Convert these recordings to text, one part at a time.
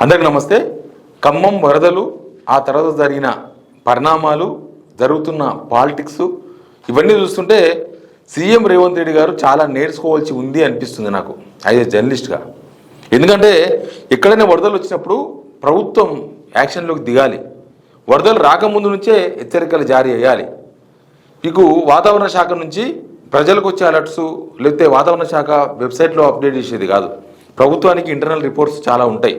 అందరికీ నమస్తే. ఖమ్మం వరదలు, ఆ తర్వాత జరిగిన పరిణామాలు, జరుగుతున్న పాలిటిక్స్ ఇవన్నీ చూస్తుంటే సీఎం రేవంత్ రెడ్డి గారు చాలా నేర్చుకోవాల్సి ఉంది అనిపిస్తుంది నాకు యాజ్ ఏ జర్నలిస్ట్గా. ఎందుకంటే ఎక్కడైనా వరదలు వచ్చినప్పుడు ప్రభుత్వం యాక్షన్లోకి దిగాలి. వరదలు రాకముందు నుంచే హెచ్చరికలు జారీ చేయాలి. మీకు వాతావరణ శాఖ నుంచి ప్రజలకు వచ్చే అలర్ట్స్ లేకపోతే వాతావరణ శాఖ వెబ్సైట్లో అప్డేట్ చేసేది కాదు. ప్రభుత్వానికి ఇంటర్నల్ రిపోర్ట్స్ చాలా ఉంటాయి.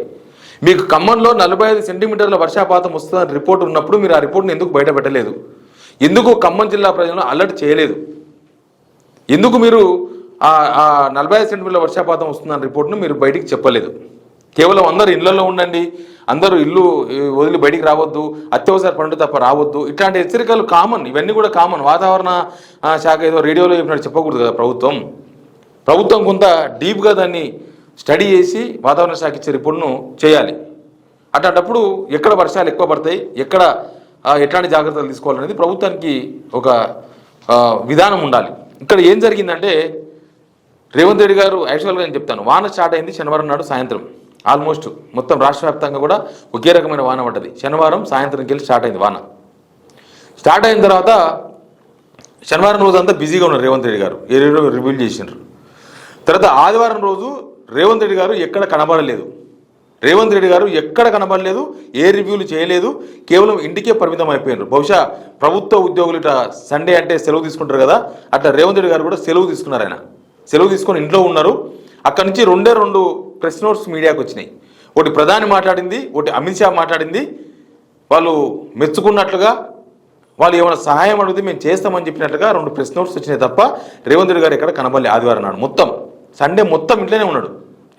మీకు ఖమ్మంలో 45 సెంటీమీటర్ల వర్షపాతం వస్తుందని రిపోర్ట్ ఉన్నప్పుడు మీరు ఆ రిపోర్ట్ని ఎందుకు బయట పెట్టలేదు? ఎందుకు ఖమ్మం జిల్లా ప్రజలను అలర్ట్ చేయలేదు? ఎందుకు మీరు ఆ 45 సెంటీమీటర్ల వర్షపాతం వస్తుందన్న రిపోర్ట్ను మీరు బయటికి చెప్పలేదు? కేవలం అందరూ ఇళ్లలో ఉండండి, అందరూ ఇల్లు వదిలి బయటికి రావద్దు, అత్యవసర పనులు తప్ప రావద్దు, ఇట్లాంటి హెచ్చరికలు కామన్. ఇవన్నీ కూడా కామన్. వాతావరణ శాఖ ఏదో రేడియోలో చెప్పినట్టు చెప్పకూడదు కదా. ప్రభుత్వం కొంత డీప్గా దాన్ని స్టడీ చేసి వాతావరణ శాఖ ఇచ్చే రిపోర్ట్ను చేయాలి. అట్లాంటప్పుడు ఎక్కడ వర్షాలు ఎక్కువ పడతాయి, ఎక్కడ ఎట్లాంటి జాగ్రత్తలు తీసుకోవాలనేది ప్రభుత్వానికి ఒక విధానం ఉండాలి. ఇక్కడ ఏం జరిగిందంటే రేవంత్ రెడ్డి గారు యాక్చువల్గా నేను చెప్తాను, వాన స్టార్ట్ అయింది శనివారం నాడు సాయంత్రం. ఆల్మోస్ట్ మొత్తం రాష్ట్ర వ్యాప్తంగా కూడా ఒకే రకమైన వాన పడ్డది. శనివారం సాయంత్రంకి వెళ్ళి స్టార్ట్ అయింది వాన. స్టార్ట్ అయిన తర్వాత శనివారం రోజు అంతా బిజీగా ఉన్నారు రేవంత్ రెడ్డి గారు, ఏ రివ్యూలు చేసినారు. తర్వాత ఆదివారం రోజు రేవంత్ రెడ్డి గారు ఎక్కడ కనబడలేదు. ఏ రివ్యూలు చేయలేదు. కేవలం ఇంటికే పరిమితం అయిపోయినారు. బహుశా ప్రభుత్వ ఉద్యోగులు ఇట్లా సండే అంటే సెలవు తీసుకుంటారు కదా, అట్లా రేవంత్ రెడ్డి గారు కూడా సెలవు తీసుకున్నారు. ఆయన సెలవు తీసుకొని ఇంట్లో ఉన్నారు. అక్కడి నుంచి రెండు ప్రెస్ నోట్స్ మీడియాకు వచ్చినాయి. ఒకటి ప్రధాని మాట్లాడింది, ఒకటి అమిత్ షా మాట్లాడింది. వాళ్ళు మెచ్చుకున్నట్లుగా, వాళ్ళు ఏమైనా సహాయం అడిగితే మేము చేస్తామని చెప్పినట్లుగా 2 ప్రెస్ నోట్స్ వచ్చినాయి తప్ప రేవంత్ రెడ్డి గారు ఎక్కడ కనబడలే. ఆదివారం నాడు మొత్తం సండే మొత్తం ఇంట్లోనే ఉన్నాడు,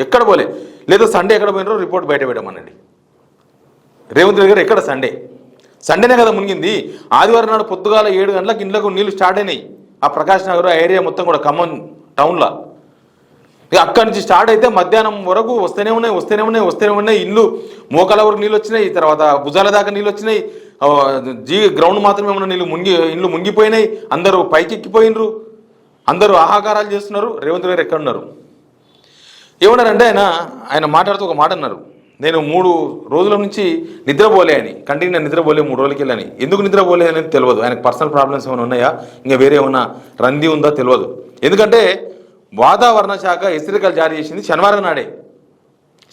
ఎక్కడ పోలే. లేదా సండే ఎక్కడ పోయినారో రిపోర్ట్ బయట పెట్టమనండి. రేవంత్ రెడ్డి గారు ఎక్కడ సండేనే కదా మునిగింది. ఆదివారం నాడు పొద్దుగాల 7 గంటలకు ఇంట్లోకి నీళ్ళు స్టార్ట్ అయినాయి. ఆ ప్రకాష్ నగర్ ఆ ఏరియా మొత్తం కూడా ఖమ్మం టౌన్లో. అక్కడి నుంచి స్టార్ట్ అయితే మధ్యాహ్నం వరకు వస్తూనే ఉన్నాయి. ఇల్లు మోకాల వరకు నీళ్ళు వచ్చినాయి, తర్వాత భుజాల దాకా నీళ్ళు వచ్చినాయి. గ్రౌండ్ మాత్రమే ఉన్న ఇల్లు మునిగిపోయినాయి. అందరూ పైకెక్కిపోయినరు, అందరూ ఆహాకారాలు చేస్తున్నారు. రేవంత్ రెడ్డి ఎక్కడ ఉన్నారు? ఏమన్నారంటే ఆయన మాట్లాడుతూ ఒక మాట అన్నారు, నేను 3 రోజుల నుంచి నిద్రపోలే అని. కంటిన్యూ నిద్రపోలే 3 రోజులకి వెళ్ళని. ఎందుకు నిద్రపోలే అనేది తెలియదు. ఆయనకు పర్సనల్ ప్రాబ్లమ్స్ ఏమైనా ఉన్నాయా, ఇంకా వేరే ఏమైనా రంది ఉందా తెలియదు. ఎందుకంటే వాతావరణ శాఖ హెచ్చరికలు జారీ చేసింది శనివారం నాడే.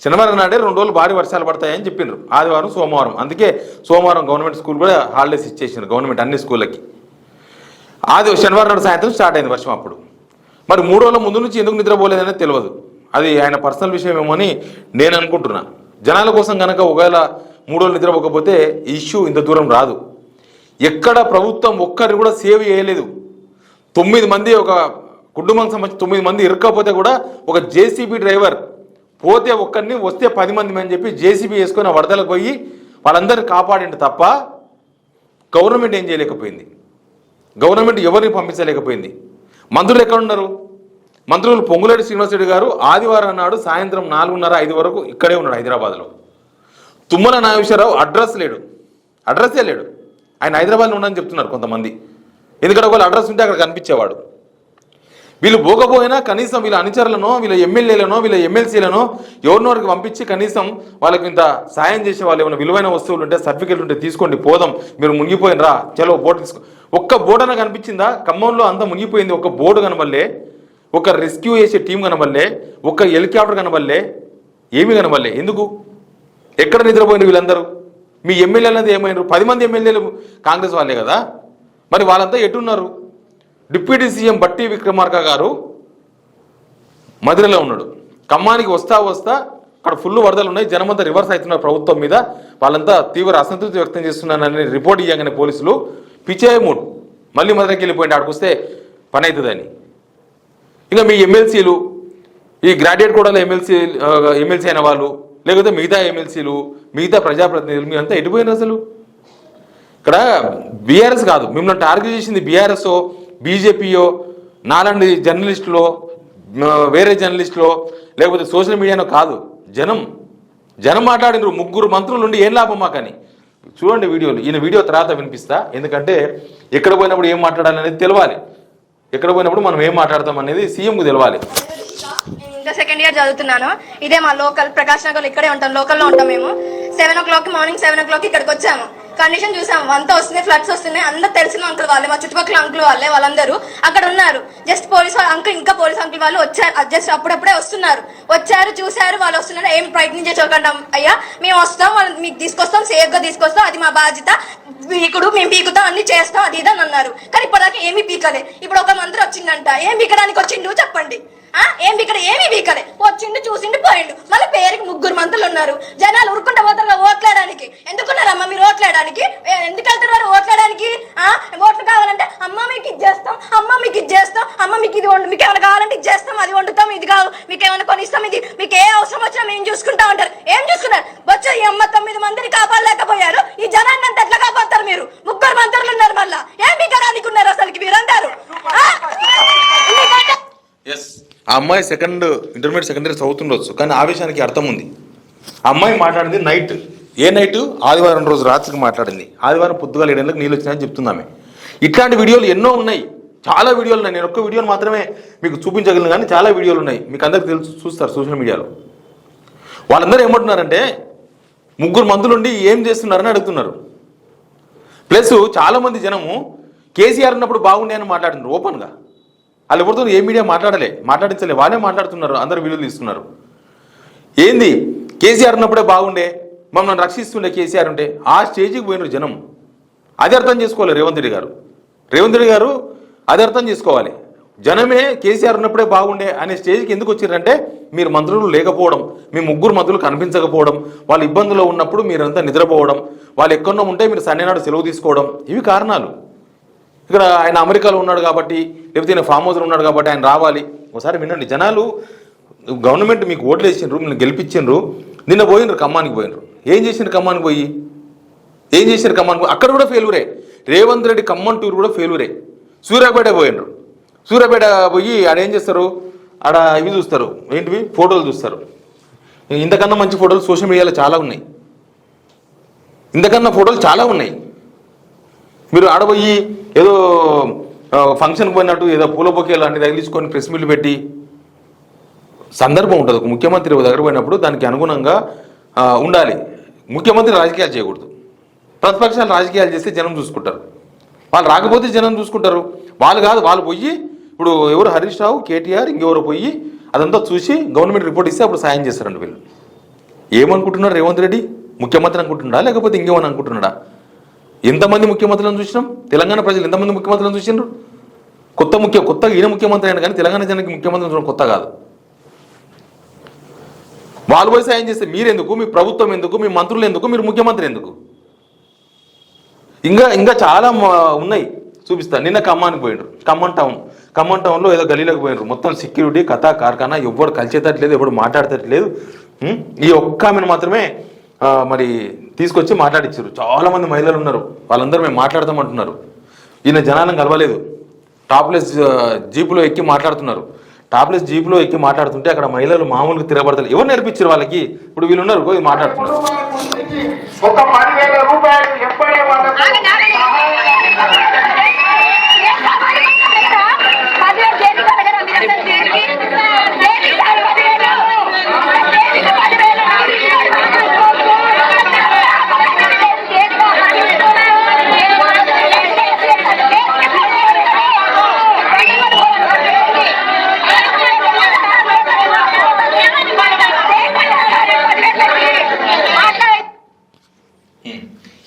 2 రోజులు భారీ వర్షాలు పడతాయని చెప్పిండ్రు, ఆదివారం సోమవారం. అందుకే సోమవారం గవర్నమెంట్ స్కూల్ కూడా హాలిడేస్ ఇచ్చేసిండ్రు, గవర్నమెంట్ అన్ని స్కూళ్ళకి. శనివారం నాడు సాయంత్రం స్టార్ట్ అయింది వర్షం. అప్పుడు మరి 3 రోజుల ముందు నుంచి ఎందుకు నిద్రపోలేదనేది తెలియదు. అది ఆయన పర్సనల్ విషయం ఏమో అని నేను అనుకుంటున్నా. జనాల కోసం కనుక ఒకవేళ 3 రోజులు నిద్రపోకపోతే ఇష్యూ ఇంత దూరం రాదు. ఎక్కడ ప్రభుత్వం ఒక్కరిని కూడా సేవ్ చేయలేదు. 9 మంది, ఒక కుటుంబానికి సంబంధించి 9 మంది ఇరుక్కపోతే కూడా ఒక జేసీబీ డ్రైవర్ పోతే ఒక్కరిని, వస్తే 10 మంది అని చెప్పి జేసీబీ వేసుకొని వరదలకు పోయి వాళ్ళందరినీ కాపాడింది తప్ప గవర్నమెంట్ ఏం చేయలేకపోయింది. గవర్నమెంట్ ఎవరిని పంపించలేకపోయింది. మంత్రులు ఎక్కడున్నారు? మంత్రులు పొంగులేటి శ్రీనివాసరెడ్డి గారు ఆదివారం నాడు సాయంత్రం 4:30-5 వరకు ఇక్కడే ఉన్నాడు హైదరాబాద్లో. తుమ్మల నాగేశ్వరరావు అడ్రస్సే లేడు. ఆయన హైదరాబాద్లో ఉండని చెప్తున్నారు కొంతమంది. ఎందుకంటే ఒకవేళ అడ్రస్ ఉంటే అక్కడ కనిపించేవాడు. వీళ్ళు పోకపోయినా కనీసం వీళ్ళ అనుచరులనో, వీళ్ళ ఎమ్మెల్యేలనో, వీళ్ళ ఎమ్మెల్సీలనో ఎవరినోరికి పంపించి కనీసం వాళ్ళకి ఇంత సాయం చేసే వాళ్ళు ఏమైనా విలువైన వస్తువులు ఉంటే, సర్టిఫికెట్లు ఉంటే తీసుకోండి, పోదాం, మీరు మునిగిపోయినరా, చలో బోటు తీసుకో. ఒక్క బోటన కనిపించిందా? ఖమ్మంలో అంతా మునిగిపోయింది. ఒక్క బోటు కనబడలే, ఒక రెస్క్యూ చేసే టీం కనబడలే, ఒక హెలికాప్టర్ కనబడలే, ఏమీ కనబడలే. ఎందుకు? ఎక్కడ నిద్రపోయిన వీళ్ళందరూ? మీ ఎమ్మెల్యేలంతా ఏమైనారు? 10 మంది ఎమ్మెల్యేలు కాంగ్రెస్ వాళ్ళే కదా. మరి వాళ్ళంతా ఎట్టున్నారు? డిప్యూటీ సీఎం బట్టి విక్రమార్క గారు మధురలో ఉన్నాడు. ఖమ్మానికి వస్తా అక్కడ ఫుల్ వరదలు ఉన్నాయి, జనమంతా రివర్స్ అవుతున్నారు ప్రభుత్వం మీద. వాళ్ళంతా తీవ్ర అసంతృప్తి వ్యక్తం చేస్తున్నారని రిపోర్ట్ ఇవ్వగానే పోలీసులు పిచ్చేయమూడు మళ్ళీ మధురకి వెళ్ళిపోయింది, ఆడికి వస్తే పని అవుతుందని. ఇంకా మీ ఎమ్మెల్సీలు, ఈ గ్రాడ్యుయేట్ కూడా ఎమ్మెల్సీ అయిన వాళ్ళు, లేకపోతే మిగతా ఎమ్మెల్సీలు, మిగతా ప్రజాప్రతినిధులు, మీ అంతా ఎటుపోయినారు అసలు? ఇక్కడ బీఆర్ఎస్ కాదు, మిమ్మల్ని టార్గెట్ చేసింది బీఆర్ఎస్ఓ, బీజేపీయో, నాలాంటి జర్నలిస్టులో, వేరే జర్నలిస్టులో, లేకపోతే సోషల్ మీడియానో కాదు. జనం మాట్లాడినారు. 3 మంత్రులు ఉండి ఏం లాభం మాకని. చూడండి వీడియోలు. ఈయన వీడియో తర్వాత వినిపిస్తా. ఎందుకంటే ఎక్కడ పోయినప్పుడు ఏం మాట్లాడాలనేది తెలవాలి. ఎక్కడ పోయినప్పుడు మనం ఏం మాట్లాడతాం అనేది సీఎంకు తెలవాలి. ఇంకా సెకండ్ ఇయర్ చదువుతున్నాను. ఇదే మా లోకల్ ప్రకాష్ నగర్, ఇక్కడే ఉంటాం, లోకల్లో ఉంటాం మేము. 7 o'clock మార్నింగ్ 7 o'clock ఇక్కడికి వచ్చాము. కండిషన్ చూసాము, అంతా వస్తున్నాయి, ఫ్లడ్స్ వస్తున్నాయి. అందరు తెలిసిన అంకుల్ వాళ్ళే, మా చుట్టుపక్కల అంకుల్ వాళ్ళే, వాళ్ళందరూ అక్కడ ఉన్నారు. జస్ట్ పోలీస్ అంకుల్, ఇంకా పోలీస్ అంకుల్ వాళ్ళు వచ్చారు, జస్ట్ అప్పుడప్పుడే వస్తున్నారు. వచ్చారు, చూశారు, వాళ్ళు వస్తున్నారు. ఏం ప్రయత్నించకండి అయ్యా, మేము వస్తాం, వాళ్ళు మీకు తీసుకొస్తాం, సేఫ్ గా తీసుకొస్తాం, అది మా బాధ్యత, మేము పీకుతాం, అన్ని చేస్తాం, అది ఇదని అన్నారు. కానీ ఇప్పటిదాకా ఏమీ పీకలే. ఇప్పుడు ఒక మంత్రి వచ్చిందంట, ఏం పీకడానికి వచ్చిండు చెప్పండి? ఏం పీకలే, ఏమీ పీకలే. వచ్చిండు, చూసిండు, పోయిండు. మళ్ళీ పేరుకి 3 మంత్రులు ఉన్నారు. జనాలు ఉరుకుంటా పోతారు ఓట్లేయడానికి. ఎందుకున్నారమ్మా మీరు ఓట్లేయడానికి? ఎందుకు వెళ్తున్నారు ఓట్లేయడానికి? ఓట్లు కావాలంటే అమ్మ మీకు ఇది చేస్తాం, అమ్మ మీకు ఇది చేస్తాం, అమ్మ మీకు ఇది వండు, మీకు ఏమైనా కావాలంటే ఇది చేస్తాం, అది వండుతాం, ఇది కావు, మీకు ఏమైనా కొని ఇస్తాం, ఇది మీకు ఏ అవసరం వచ్చినా మేము చూసుకుంటా ఉంటారు. ఏం చూసుకున్నారు? వచ్చి ఈ అమ్మ 9 మందిని కాపాడలేకపోయారు. ఈ జనాన్ని అంతా ఎట్లా కాపాడతారు మీరు? 3 మంత్రులు ఉన్నారు. మళ్ళా ఏం పీకడానికి ఉన్నారు అసలుకి మీరందరూ? ఆ అమ్మాయి ఇంటర్మీడియట్ సెకండ్ ఇయర్ చదువుతుండొచ్చు, కానీ ఆ విషయానికి అర్థం ఉంది. ఆ అమ్మాయి మాట్లాడింది నైట్. ఏ నైట్? ఆదివారం రోజు రాత్రికి మాట్లాడింది. ఆదివారం పొద్దుగా 7 గంటలకు నీళ్ళు వచ్చినాయని చెప్తుంది ఆమె. ఇట్లాంటి వీడియోలు ఎన్నో ఉన్నాయి, చాలా వీడియోలు ఉన్నాయి. నేను ఒక్క వీడియోని మాత్రమే మీకు చూపించగలను, కానీ చాలా వీడియోలు ఉన్నాయి. మీకు అందరికి తెలుసు, చూస్తారు సోషల్ మీడియాలో. వాళ్ళందరూ ఏమంటున్నారంటే 3 మందులు ఉండి ఏం చేస్తున్నారని అడుగుతున్నారు. ప్లస్ చాలామంది జనము కేసీఆర్ ఉన్నప్పుడు బాగుండే అని మాట్లాడుతున్నారు ఓపెన్గా. వాళ్ళు ఎవరితో ఏ మీడియా మాట్లాడించలే, వాళ్ళే మాట్లాడుతున్నారు, అందరు వీడియోలు తీస్తున్నారు. ఏంది కేసీఆర్ ఉన్నప్పుడే బాగుండే, మమ్మల్ని రక్షిస్తుండే కేసీఆర్ ఉంటే, ఆ స్టేజ్కి పోయినారు జనం. అది అర్థం చేసుకోవాలి రేవంత్ రెడ్డి గారు అది అర్థం చేసుకోవాలి. జనమే కేసీఆర్ ఉన్నప్పుడే బాగుండే అనే స్టేజ్కి ఎందుకు వచ్చారంటే, మీరు మంత్రులు లేకపోవడం, మీ 3 మంత్రులు కనిపించకపోవడం, వాళ్ళు ఇబ్బందుల్లో ఉన్నప్పుడు మీరంతా నిద్రపోవడం, వాళ్ళు ఎక్కడో ఉంటే మీరు సండే నాడు సెలవు తీసుకోవడం, ఇవి కారణాలు. ఇక్కడ ఆయన అమెరికాలో ఉన్నాడు కాబట్టి, లేకపోతే ఆయన ఫామ్ హౌస్లో ఉన్నాడు కాబట్టి ఆయన రావాలి. ఒకసారి వినండి, జనాలు గవర్నమెంట్ మీకు ఓట్లు వేసిండ్రు, మీరు గెలిపించిండ్రు, నిన్న పోయినరు ఖమ్మానికి పోయినరు. ఏం చేసిండ్రు ఖమ్మానికి పోయి? అక్కడ కూడా ఫెయిల్యూరే. రేవంత్ రెడ్డి ఖమ్మం టూర్ కూడా ఫెయిల్యూరే. సూర్యాపేట పోయినరు. సూర్యాపేట పోయి ఆడేం చేస్తారు? ఆడ ఇవి చూస్తారు, ఏంటివి? ఫోటోలు చూస్తారు. ఇంతకన్నా మంచి ఫోటోలు సోషల్ మీడియాలో చాలా ఉన్నాయి. మీరు ఆడపోయి ఏదో ఫంక్షన్కి పోయినట్టు ఏదో పూల బొకే లాంటివి తగిలించుకొని ప్రెస్ మీట్లు పెట్టి, సందర్భం ఉంటుంది. ఒక ముఖ్యమంత్రి దగ్గర పోయినప్పుడు దానికి అనుగుణంగా ఉండాలి. ముఖ్యమంత్రి రాజకీయాలు చేయకూడదు. ప్రతిపక్షాలు రాజకీయాలు చేస్తే జనం చూసుకుంటారు, వాళ్ళు రాకపోతే జనం చూసుకుంటారు. వాళ్ళు కాదు, వాళ్ళు పోయి ఇప్పుడు ఎవరు హరీష్ రావు, కేటీఆర్, ఇంకెవరు పోయి అదంతా చూసి గవర్నమెంట్ రిపోర్ట్ ఇస్తే అప్పుడు సాయం చేస్తారండి వీళ్ళు. ఏమనుకుంటున్నారు? రేవంత్ రెడ్డి ముఖ్యమంత్రి అనుకుంటున్నాడా, లేకపోతే ఇంకేమని అనుకుంటున్నాడా? ఎంతమంది ముఖ్యమంత్రులను చూసినాం? తెలంగాణ ప్రజలు ఎంతమంది ముఖ్యమంత్రులను చూసినారు? కొత్తగా ఈయన ముఖ్యమంత్రి అయినా కానీ తెలంగాణ జనానికి ముఖ్యమంత్రి చూడడం కొత్త కాదు. వాళ్ళు పోయి సాయం చేస్తే మీరెందుకు? మీ ప్రభుత్వం ఎందుకు? మీ మంత్రులు ఎందుకు? మీరు ముఖ్యమంత్రి ఎందుకు? ఇంకా చాలా ఉన్నాయి, చూపిస్తా. నిన్న ఖమ్మానికి పోయినరు. ఖమ్మం టౌన్లో ఏదో గలీలోకి పోయినరు. మొత్తం సెక్యూరిటీ, కథా కార్ఖానా, ఎవరు కలిసేటట్లేదు, ఎవరు మాట్లాడతట్లేదు. ఈ ఒక్క ఆమెను మాత్రమే మరి తీసుకొచ్చి మాట్లాడించారు. చాలామంది మహిళలు ఉన్నారు, వాళ్ళందరూ మేము మాట్లాడతామంటున్నారు. ఈయన జనాలను కలవలేదు. టాప్లెస్ జీపులో ఎక్కి మాట్లాడుతున్నారు. టాప్లెస్ జీపులో ఎక్కి మాట్లాడుతుంటే అక్కడ మహిళలు మామూలుగా తిరగబడతారు. ఎవరు నేర్పించారు వాళ్ళకి? ఇప్పుడు వీళ్ళు ఉన్నారు, పోయి మాట్లాడుతున్నారు.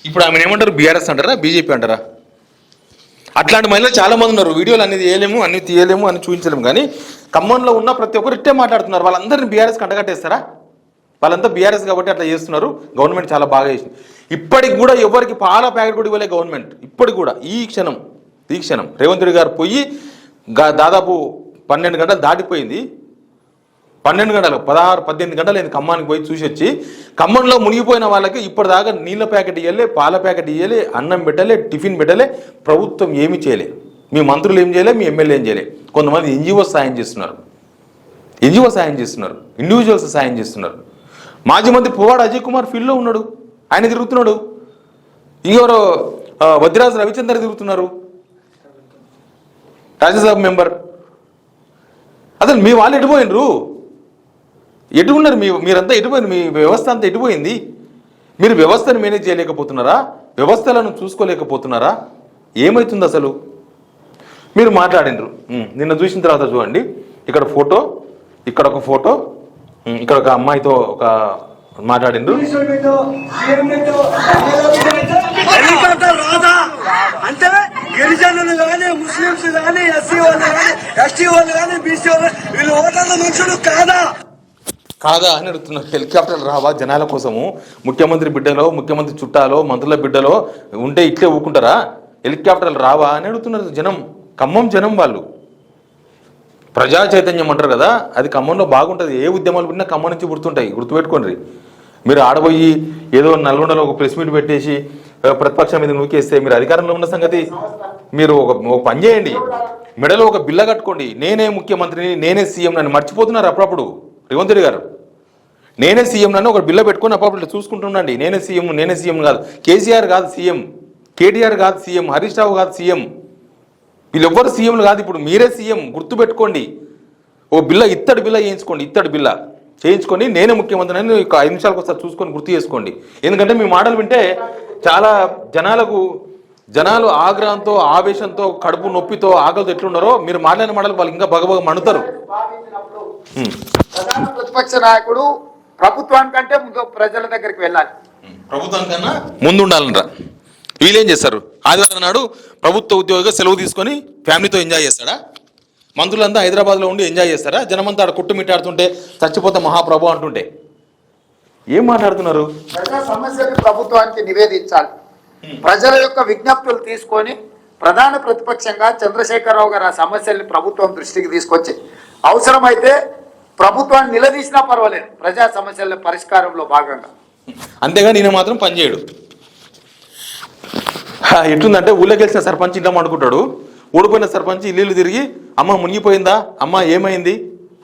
ఇప్పుడు ఆమె ఏమంటారు? బీఆర్ఎస్ అంటారా, బీజేపీ అంటారా? అట్లాంటి మహిళలు చాలా మంది ఉన్నారు. వీడియోలు అనేది తీయలేము, అన్ని తీయలేము, అని చూపించలేము. కానీ ఖమ్మంలో ఉన్న ప్రతి ఒక్కరు ఇట్టే మాట్లాడుతున్నారు. వాళ్ళందరినీ బీఆర్ఎస్ కంటగట్టేస్తారా? వాళ్ళంతా బీఆర్ఎస్ కాబట్టి అట్లా చేస్తున్నారు. గవర్నమెంట్ చాలా బాగా చేసింది. ఇప్పటికి కూడా ఎవరికి పాల ప్యాకెట్ కూడా ఇవ్వలే గవర్నమెంట్. ఇప్పటికి కూడా ఈ క్షణం రేవంత్ రెడ్డి గారు పోయి దాదాపు 12 గంటలు దాటిపోయింది. 12 గంటలు 16-18 గంటలు అయింది ఖమ్మానికి పోయి చూసి వచ్చి. ఖమ్మంలో మునిగిపోయిన వాళ్ళకి ఇప్పటిదాకా నీళ్ళ ప్యాకెట్ ఇవ్వలే, పాల ప్యాకెట్ ఇవ్వలే, అన్నం పెట్టలే, టిఫిన్ పెట్టలే. ప్రభుత్వం ఏమీ చేయలే. మీ మంత్రులు ఏం చేయలే, మీ ఎమ్మెల్యే ఏం చేయలే. కొంతమంది ఎన్జిఓస్ సాయం చేస్తున్నారు, ఇండివిజువల్స్ సాయం చేస్తున్నారు. మాజీ మంత్రి పువ్వాడ అజయ్ కుమార్ ఫీల్డ్లో ఉన్నాడు, ఆయన తిరుగుతున్నాడు. ఇంకెవరో వద్దిరాజు రవిచందర్ తిరుగుతున్నారు, రాజ్యసభ మెంబర్. అసలు మీ వాళ్ళు ఎటుపోయినరు? ఎటు ఉన్నారు? మీరంతా ఎటుపోయింది? మీ వ్యవస్థ అంతా ఎటుపోయింది? మీరు వ్యవస్థను మేనేజ్ చేయలేకపోతున్నారా? వ్యవస్థలను చూసుకోలేకపోతున్నారా? ఏమవుతుంది అసలు? మీరు మాట్లాడినరు. నిన్న చూసిన తర్వాత చూడండి, ఇక్కడ ఫోటో, ఇక్కడ ఒక ఫోటో, ఇక్కడ ఒక అమ్మాయితో ఒక మాట్లాడిండ్రు. హెలికాప్టర్ రాదా అంటే గిరిజనులు కానీ, ముస్లింస్ కానీ, ఎస్సీ వాళ్ళు కానీ, ఎస్టీ వాళ్ళు కానీ, బీసీ వాళ్ళు వీళ్ళు ఓటర్ల మనుషులు కాదా అని అడుగుతున్నారు. హెలికాప్టర్ రావా జనాల కోసము? ముఖ్యమంత్రి బిడ్డలో, ముఖ్యమంత్రి చుట్టాలో, మంత్రుల బిడ్డలో ఉంటే ఇట్లే ఊకుంటారా? హెలికాప్టర్లు రావా అని అడుగుతున్నారు జనం. ఖమ్మం జనం వాళ్ళు. ప్రజా చైతన్యం అంటారు కదా, అది ఖమ్మంలో బాగుంటుంది. ఏ ఉద్యమాలు పుట్టినా ఖమ్మం నుంచి పుడుతుంటాయి, గుర్తుపెట్టుకోండి. మీరు ఆడబోయి ఏదో నల్గొండలో ఒక ప్రెస్ మీట్ పెట్టేసి ప్రతిపక్షం మీద నూకేస్తే మీరు అధికారంలో ఉన్న సంగతి మీరు ఒక పని చేయండి. మెడలో ఒక బిల్ల కట్టుకోండి. నేనే ముఖ్యమంత్రిని, నేనే సీఎం నన్ను మర్చిపోతున్నారు అప్పుడప్పుడు రేవంత్ రెడ్డి గారు. నేనే సీఎం నన్ను ఒక బిల్ల పెట్టుకొని అప్పుడప్పుడు చూసుకుంటుండండి. నేనే సీఎం కాదు. కేసీఆర్ కాదు సీఎం, కేటీఆర్ కాదు సీఎం, హరీష్ రావు కాదు సీఎం. వీళ్ళెవ్వరు సీఎంలు కాదు. ఇప్పుడు మీరే సీఎం, గుర్తుపెట్టుకోండి. ఓ బిల్ల, ఇత్తడి బిల్ల చేయించుకోండి. ఇత్తడి బిల్ల చేయించుకొని నేనే ముఖ్యమంత్రి అని 5 నిమిషాలకు ఒకసారి చూసుకొని గుర్తు చేసుకోండి. ఎందుకంటే మీ మాటలు వింటే చాలా జనాలు ఆగ్రహంతో, ఆవేశంతో, కడుపు నొప్పితో, ఆకలితో ఎట్లున్నారో మీరు మాట్లాడిన మాటలు వాళ్ళు ఇంకా బగబగ మండుతారు. ప్రధాన ప్రతిపక్ష నాయకుడు ప్రభుత్వానికంటే ముందు ప్రజల దగ్గరికి వెళ్ళాలి. ప్రభుత్వానికన్నా ముందు ఉండాలనరా. వీళ్ళేం చేస్తారు? ఆదివారం నాడు ప్రభుత్వ ఉద్యోగిగా సెలవు తీసుకొని ఫ్యామిలీతో ఎంజాయ్ చేస్తాడా? మంత్రులంతా హైదరాబాద్లో ఉండి ఎంజాయ్ చేస్తారా? జనమంతా ఆడ కుట్టుమిట్టాడుతుంటే చచ్చిపోతే మహాప్రభు అంటుంటే ఏం మాట్లాడుతున్నారు? ప్రజా సమస్యలు ప్రభుత్వానికి నివేదించాలి. ప్రజల యొక్క విజ్ఞప్తులు తీసుకొని ప్రధాన ప్రతిపక్షంగా చంద్రశేఖరరావు గారు ఆ సమస్యల్ని ప్రభుత్వం దృష్టికి తీసుకొచ్చి అవసరమైతే ప్రభుత్వాన్ని నిలదీసినా పర్వాలేదు ప్రజా సమస్యల పరిష్కారంలో భాగంగా. అంతేగా నేను మాత్రం పనిచేయడు. ఎట్లుందంటే ఊళ్ళో గెలిచిన సర్పంచ్ ఇంట్లో అనుకుంటాడు, ఓడిపోయిన సర్పంచ్ ఇల్లు తిరిగి అమ్మ మునిగిపోయిందా, అమ్మ ఏమైంది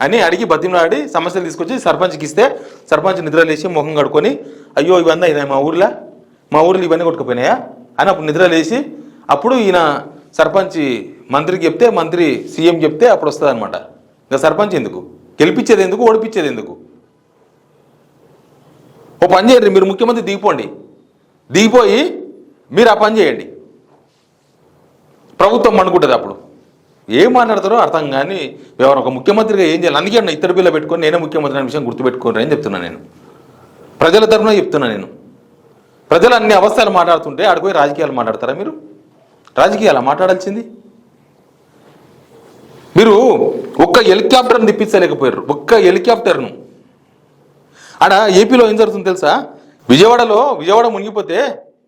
అని అడిగి బతిమలాడి సమస్యలు తీసుకొచ్చి సర్పంచ్కి ఇస్తే సర్పంచ్ నిద్రలేసి ముఖం కడుక్కొని అయ్యో ఇవన్నీ అయినాయి మా ఊర్లో ఇవన్నీ కొట్టుకుపోయినాయా అని అప్పుడు నిద్రలేసి అప్పుడు ఈయన సర్పంచ్ మంత్రికి చెప్తే, మంత్రి సీఎం చెప్తే అప్పుడు వస్తుంది అనమాట. ఇంకా సర్పంచ్ ఎందుకు? గెలిపించేది ఎందుకు? ఓడిపించేది ఎందుకు? ఓ పని చేయండి, మీరు ముఖ్యమంత్రి దిగిపోయి మీరు ఆ పని చేయండి. ప్రభుత్వం అనుకుంటుంది. అప్పుడు ఏం మాట్లాడతారో అర్థం కానీ ఎవరు ఒక ముఖ్యమంత్రిగా ఏం చేయాలి? అందుకే అన్న ఇతర బిల్ల పెట్టుకొని నేనే ముఖ్యమంత్రి అనే విషయం గుర్తుపెట్టుకోరు అని చెప్తున్నాను. నేను ప్రజల తరఫున చెప్తున్నాను. నేను ప్రజలు అన్ని అవస్థలు మాట్లాడుతుంటే ఆడిపోయి రాజకీయాలు మాట్లాడతారా? మీరు రాజకీయాలు మాట్లాడాల్సింది. మీరు ఒక్క హెలికాప్టర్ని తెప్పించలేకపోయారు. ఒక్క హెలికాప్టర్ను. ఆడ ఏపీలో ఏం జరుగుతుందో తెలుసా? విజయవాడ మునిగిపోతే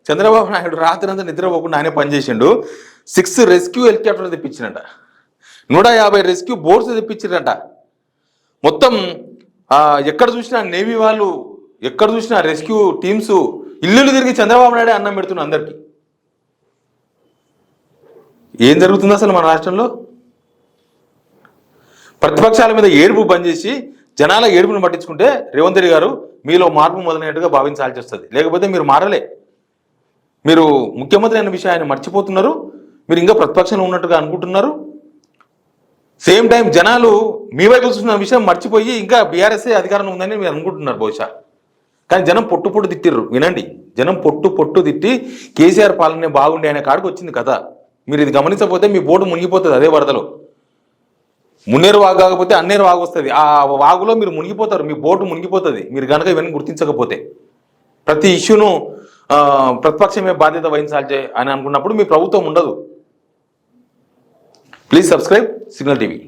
చంద్రబాబు నాయుడు రాత్రి అంతా నిద్రపోకుండా ఆయనే పనిచేసిండు. 6 రెస్క్యూ హెలికాప్టర్లు తెప్పించినట, 150 రెస్క్యూ బోట్స్ తెప్పించినట. మొత్తం ఎక్కడ చూసినా నేవీ వాళ్ళు, ఎక్కడ చూసినా రెస్క్యూ టీమ్స్ ఇల్లు తిరిగి చంద్రబాబు నాయుడే అన్నం పెడుతున్నారు అందరికీ. ఏం జరుగుతుంది అసలు మన రాష్ట్రంలో? ప్రతిపక్షాల మీద ఏడుపు బంద్ చేసి జనాల ఏడుపును పట్టించుకుంటే రేవంత్ రెడ్డి గారు మీలో మార్పు మొదలైనట్టుగా భావించాల్సి వస్తుంది. లేకపోతే మీరు మారలే. మీరు ముఖ్యమంత్రి అనే విషయాన్ని మర్చిపోతున్నారు. మీరు ఇంకా ప్రతిపక్షంలో ఉన్నట్టుగా అనుకుంటున్నారు. సేమ్ టైం జనాలు మీ వైపు చూస్తున్న విషయం మర్చిపోయి ఇంకా బీఆర్ఎస్ఏ అధికారంలో ఉందని మీరు అనుకుంటున్నారు బహుశా. కానీ జనం పొట్టు తిట్టిర్రు. వినండి, జనం పొట్టు తిట్టి కేసీఆర్ పాలనే బాగుండే అనే కాడికి వచ్చింది కదా. మీరు ఇది గమనించకపోతే మీ బోటు మునిగిపోతుంది అదే వరదలో. మున్నేరు వాగు కాకపోతే అన్నేరు వాగు వస్తుంది. ఆ వాగులో మీరు మునిగిపోతారు, మీ బోటు మునిగిపోతుంది. మీరు కనుక ఇవన్నీ గుర్తించకపోతే ప్రతి ఇష్యూను ప్రతిపక్షమే బాధ్యత వహించాలి అని అనుకున్నప్పుడు మీ ప్రభుత్వం ఉండదు. Please subscribe signal TV.